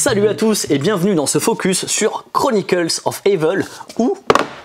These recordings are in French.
Salut à tous et bienvenue dans ce focus sur Chronicles of Havel ou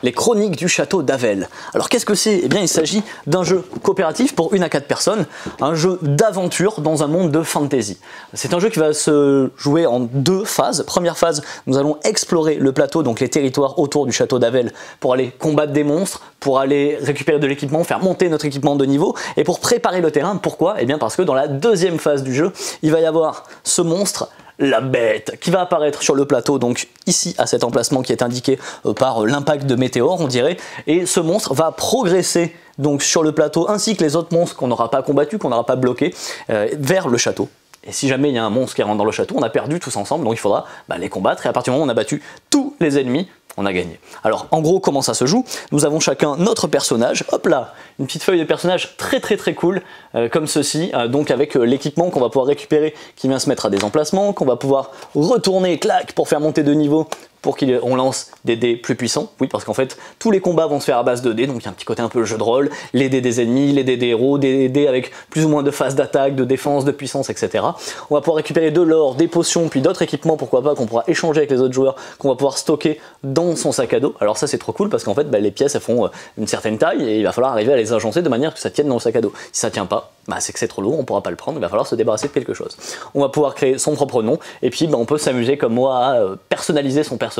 les chroniques du château d'Havel. Alors qu'est-ce que c'est? Eh bien il s'agit d'un jeu coopératif pour 1 à 4 personnes, un jeu d'aventure dans un monde de fantasy. C'est un jeu qui va se jouer en 2 phases. Première phase, nous allons explorer le plateau, donc les territoires autour du château d'Havel pour aller combattre des monstres, pour aller récupérer de l'équipement, faire monter notre équipement de niveau et pour préparer le terrain. Pourquoi? Eh bien parce que dans la deuxième phase du jeu, il va y avoir ce monstre, la bête, qui va apparaître sur le plateau, donc ici à cet emplacement qui est indiqué par l'impact de météores, on dirait, et ce monstre va progresser donc sur le plateau ainsi que les autres monstres qu'on n'aura pas combattus, qu'on n'aura pas bloqués, vers le château. Et si jamais il y a un monstre qui rentre dans le château, on a perdu tous ensemble, donc il faudra les combattre, et à partir du moment où on a battu tous les ennemis, on a gagné. Alors en gros comment ça se joue? Nous avons chacun notre personnage, hop là, une petite feuille de personnage très cool, comme ceci, donc avec l'équipement qu'on va pouvoir récupérer qui vient se mettre à des emplacements, qu'on va pouvoir retourner, clac, pour faire monter de niveau, pour qu'on lance des dés plus puissants. Oui, parce qu'en fait, tous les combats vont se faire à base de dés, donc il y a un petit côté un peu jeu de rôle, les dés des ennemis, les dés des héros, des dés avec plus ou moins de phases d'attaque, de défense, de puissance, etc. On va pouvoir récupérer de l'or, des potions, puis d'autres équipements, pourquoi pas, qu'on pourra échanger avec les autres joueurs, qu'on va pouvoir stocker dans son sac à dos. Alors ça c'est trop cool, parce qu'en fait, les pièces elles font une certaine taille, et il va falloir arriver à les agencer de manière que ça tienne dans le sac à dos. Si ça tient pas, c'est que c'est trop lourd, on pourra pas le prendre, il va falloir se débarrasser de quelque chose. On va pouvoir créer son propre nom, et puis on peut s'amuser comme moi à personnaliser son personnage,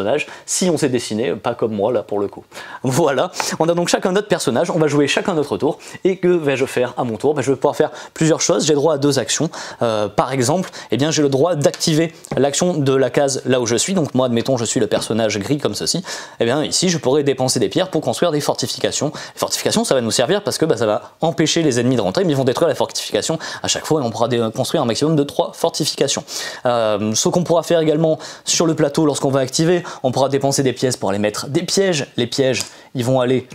si on sait dessiner, pas comme moi là pour le coup. Voilà, on a donc chacun notre personnage, on va jouer chacun notre tour, et que vais-je faire à mon tour? Je vais pouvoir faire plusieurs choses, j'ai droit à 2 actions. Par exemple, j'ai le droit d'activer l'action de la case là où je suis, donc moi admettons je suis le personnage gris comme ceci, ici je pourrais dépenser des pierres pour construire des fortifications. Les fortifications ça va nous servir parce que ça va empêcher les ennemis de rentrer, mais ils vont détruire la fortification à chaque fois et on pourra construire un maximum de 3 fortifications. Ce qu'on pourra faire également sur le plateau lorsqu'on va activer, on pourra dépenser des pièces pour aller mettre des pièges. Les pièges, ils vont aller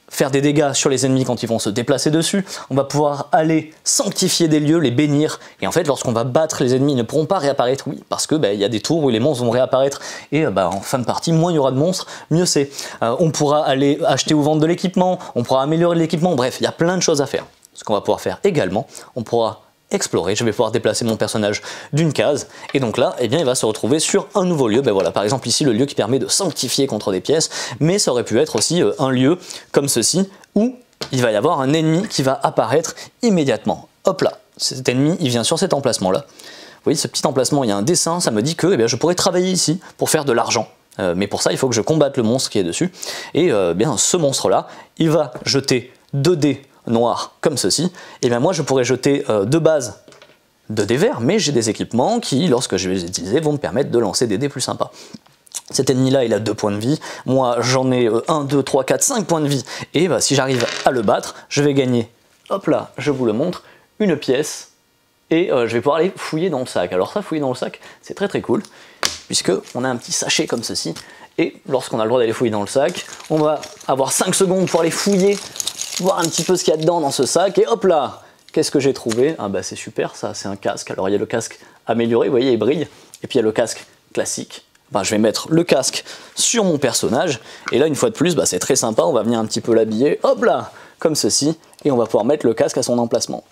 faire des dégâts sur les ennemis quand ils vont se déplacer dessus. On va pouvoir aller sanctifier des lieux, les bénir. Et en fait, lorsqu'on va battre les ennemis, ils ne pourront pas réapparaître. Oui, parce que il y a des tours où les monstres vont réapparaître. Et en fin de partie, moins il y aura de monstres, mieux c'est. On pourra aller acheter ou vendre de l'équipement. On pourra améliorer l'équipement. Bref, il y a plein de choses à faire. Ce qu'on va pouvoir faire également, on pourra explorer, je vais pouvoir déplacer mon personnage d'une case, et donc là, il va se retrouver sur un nouveau lieu. Voilà, par exemple ici, le lieu qui permet de sanctifier contre des pièces, mais ça aurait pu être aussi un lieu comme ceci, où il va y avoir un ennemi qui va apparaître immédiatement. Hop là, cet ennemi, il vient sur cet emplacement-là. Vous voyez, ce petit emplacement, il y a un dessin, ça me dit que je pourrais travailler ici pour faire de l'argent. Mais pour ça, il faut que je combatte le monstre qui est dessus, et ce monstre-là, il va jeter 2 dés noirs comme ceci, et moi je pourrais jeter de base 2 dés verts, mais j'ai des équipements qui, lorsque je vais les utiliser, vont me permettre de lancer des dés plus sympas. Cet ennemi-là, il a 2 points de vie, moi j'en ai 1, 2, 3, 4, 5 points de vie, et si j'arrive à le battre, je vais gagner, hop là, je vous le montre, une pièce, et je vais pouvoir aller fouiller dans le sac. Alors ça, fouiller dans le sac, c'est très cool, puisque on a un petit sachet comme ceci, et lorsqu'on a le droit d'aller fouiller dans le sac, on va avoir 5 secondes pour aller fouiller, voir un petit peu ce qu'il y a dedans dans ce sac, et hop là, qu'est-ce que j'ai trouvé? C'est super ça, c'est un casque. Alors il y a le casque amélioré, vous voyez, il brille, et puis il y a le casque classique. Je vais mettre le casque sur mon personnage, et là une fois de plus, c'est très sympa, on va venir un petit peu l'habiller, hop là, comme ceci, et on va pouvoir mettre le casque à son emplacement.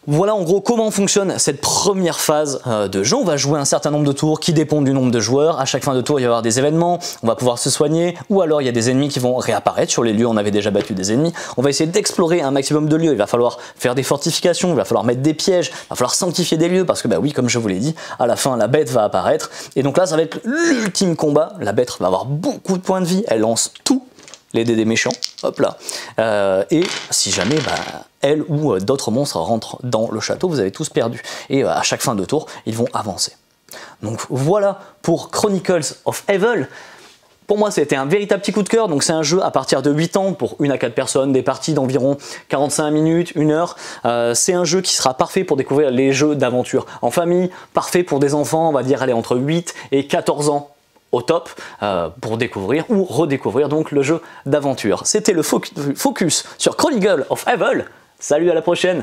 Voilà en gros comment fonctionne cette première phase de jeu. On va jouer un certain nombre de tours qui dépendent du nombre de joueurs. À chaque fin de tour, il va y avoir des événements, on va pouvoir se soigner, ou alors il y a des ennemis qui vont réapparaître sur les lieux où on avait déjà battu des ennemis. On va essayer d'explorer un maximum de lieux. Il va falloir faire des fortifications, il va falloir mettre des pièges, il va falloir sanctifier des lieux, parce que oui, comme je vous l'ai dit, à la fin, la bête va apparaître. Et donc là, ça va être l'ultime combat. La bête va avoir beaucoup de points de vie, elle lance tout. Les dés des méchants, hop là, et si jamais elle ou d'autres monstres rentrent dans le château, vous avez tous perdu, et à chaque fin de tour, ils vont avancer. Donc voilà pour Chronicles of Havel. Pour moi, c'était un véritable petit coup de cœur, donc c'est un jeu à partir de 8 ans pour 1 à 4 personnes, des parties d'environ 45 minutes, 1 heure. C'est un jeu qui sera parfait pour découvrir les jeux d'aventure en famille, parfait pour des enfants, on va dire entre 8 et 14 ans. Au top pour découvrir ou redécouvrir donc le jeu d'aventure. C'était le focus sur Chronicles of Havel. Salut, à la prochaine!